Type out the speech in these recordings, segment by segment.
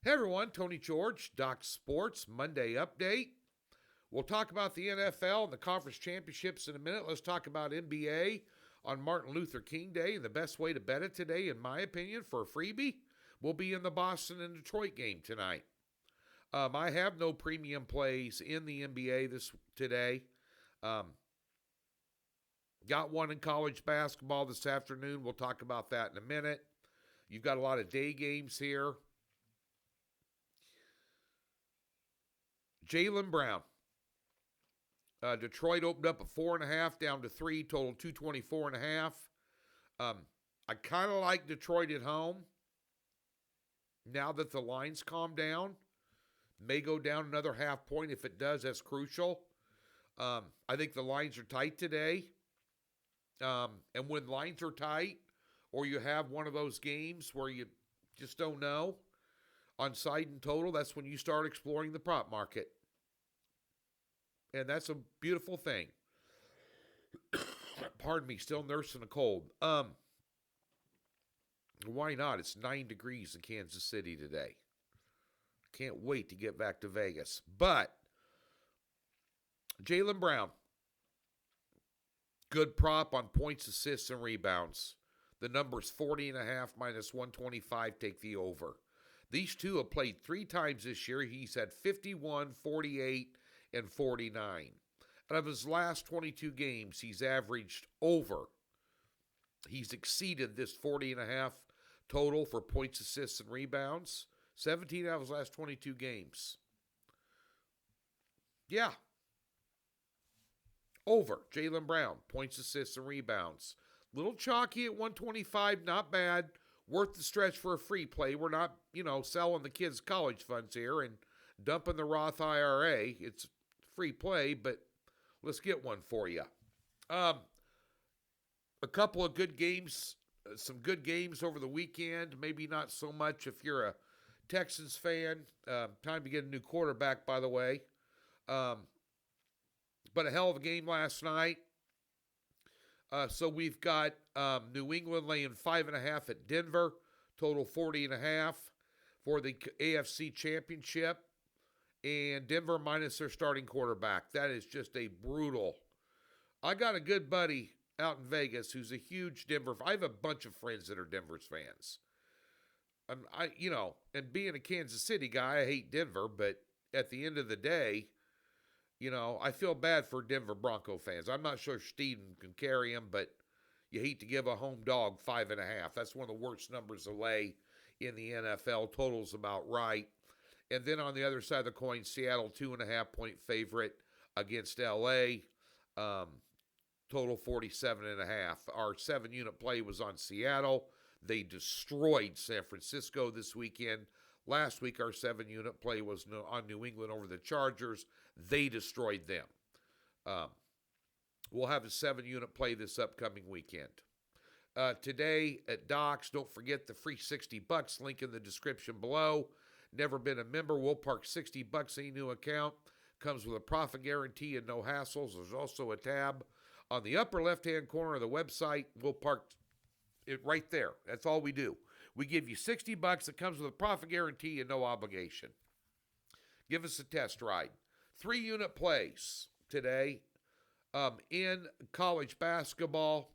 Hey everyone, Tony George, Doc Sports, Monday Update. We'll talk about the NFL and the conference championships in a minute. Let's talk about NBA on Martin Luther King Day. The best way to bet it today, in my opinion, for a freebie, will be in the Boston and Detroit game tonight. I have no premium plays in the NBA today. Um, got one in college basketball this afternoon. We'll talk about that in a minute. You've got a lot of day games here. Jaylen Brown. Detroit opened up at 4.5, down to 3, total 224.5. I kind of like Detroit at home. Now that the lines calm down, may go down another half point. If it does, that's crucial. I think the lines are tight today. And when lines are tight, or you have one of those games where you just don't know on side and total, that's when you start exploring the prop market. And that's a beautiful thing. Pardon me, still nursing a cold. Why not? It's 9 degrees in Kansas City today. Can't wait to get back to Vegas. But Jaylen Brown, good prop on points, assists, and rebounds. The number's 40.5 minus 125. Take the over. These two have played 3 times this year. He's had 51, 48, and 49. Out of his last 22 games, he's averaged over. He's exceeded this 40.5 total for points, assists, and rebounds. 17 out of his last 22 games. Yeah. Over. Jaylen Brown, points, assists, and rebounds. Little chalky at 125, not bad. Worth the stretch for a free play. We're not, selling the kids' college funds here and dumping the Roth IRA. It's free play, but let's get one for you. A couple of good games, some good games over the weekend. Maybe not so much if you're a Texans fan. Time to get a new quarterback, by the way. But a hell of a game last night. So we've got New England laying 5.5 at Denver, total 40.5 for the AFC Championship. And Denver minus their starting quarterback. That is just a brutal. I got a good buddy out in Vegas who's a huge Denver. I have a bunch of friends that are Denver's fans. And being a Kansas City guy, I hate Denver, but at the end of the day, I feel bad for Denver Bronco fans. I'm not sure Steeden can carry him, but you hate to give a home dog 5.5. That's one of the worst numbers to lay in the NFL. Total's about right. And then on the other side of the coin, Seattle 2.5-point favorite against LA. Total 47.5. Our 7-unit play was on Seattle. They destroyed San Francisco this weekend. Last week, our 7-unit play was on New England over the Chargers. They destroyed them. We'll have a 7-unit play this upcoming weekend. Today at Docs, don't forget the free $60. Link in the description below. Never been a member, we'll park $60 in a new account. Comes with a profit guarantee and no hassles. There's also a tab on the upper left-hand corner of the website. We'll park it right there. That's all we do. We give you $60. It comes with a profit guarantee and no obligation. Give us a test ride. 3-unit plays today in college basketball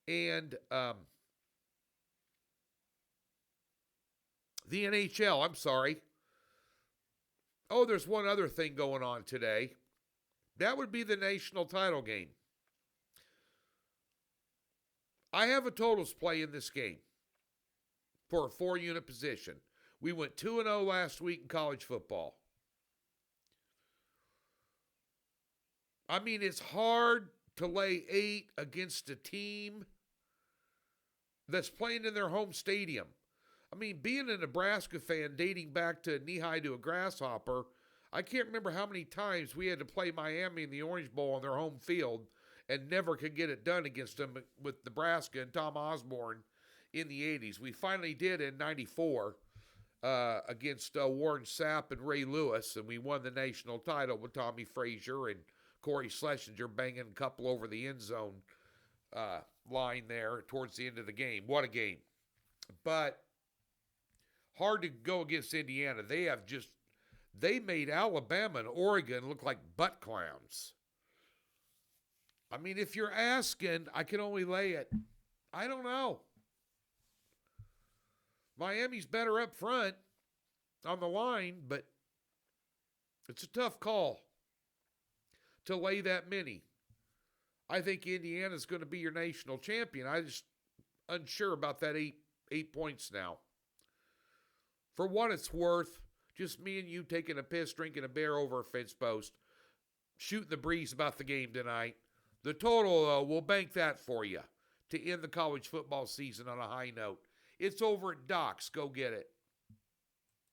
and the NHL. I'm sorry. Oh, there's one other thing going on today. That would be the national title game. I have a totals play in this game for a 4-unit position. We went 2-0 last week in college football. I mean, it's hard to lay 8 against a team that's playing in their home stadium. I mean, being a Nebraska fan dating back to knee-high to a grasshopper, I can't remember how many times we had to play Miami in the Orange Bowl on their home field and never could get it done against them with Nebraska and Tom Osborne in the 80s. We finally did in 94 against Warren Sapp and Ray Lewis, and we won the national title with Tommy Frazier and Corey Schlesinger banging a couple over the end zone line there towards the end of the game. What a game. But hard to go against Indiana. They made Alabama and Oregon look like butt clowns. I mean, if you're asking, I can only lay it. I don't know. Miami's better up front on the line, but it's a tough call to lay that many. I think Indiana's going to be your national champion. I just unsure about that eight points now. For what it's worth, just me and you taking a piss, drinking a beer over a fence post, shooting the breeze about the game tonight. The total, we'll bank that for you to end the college football season on a high note. It's over at Doc's. Go get it.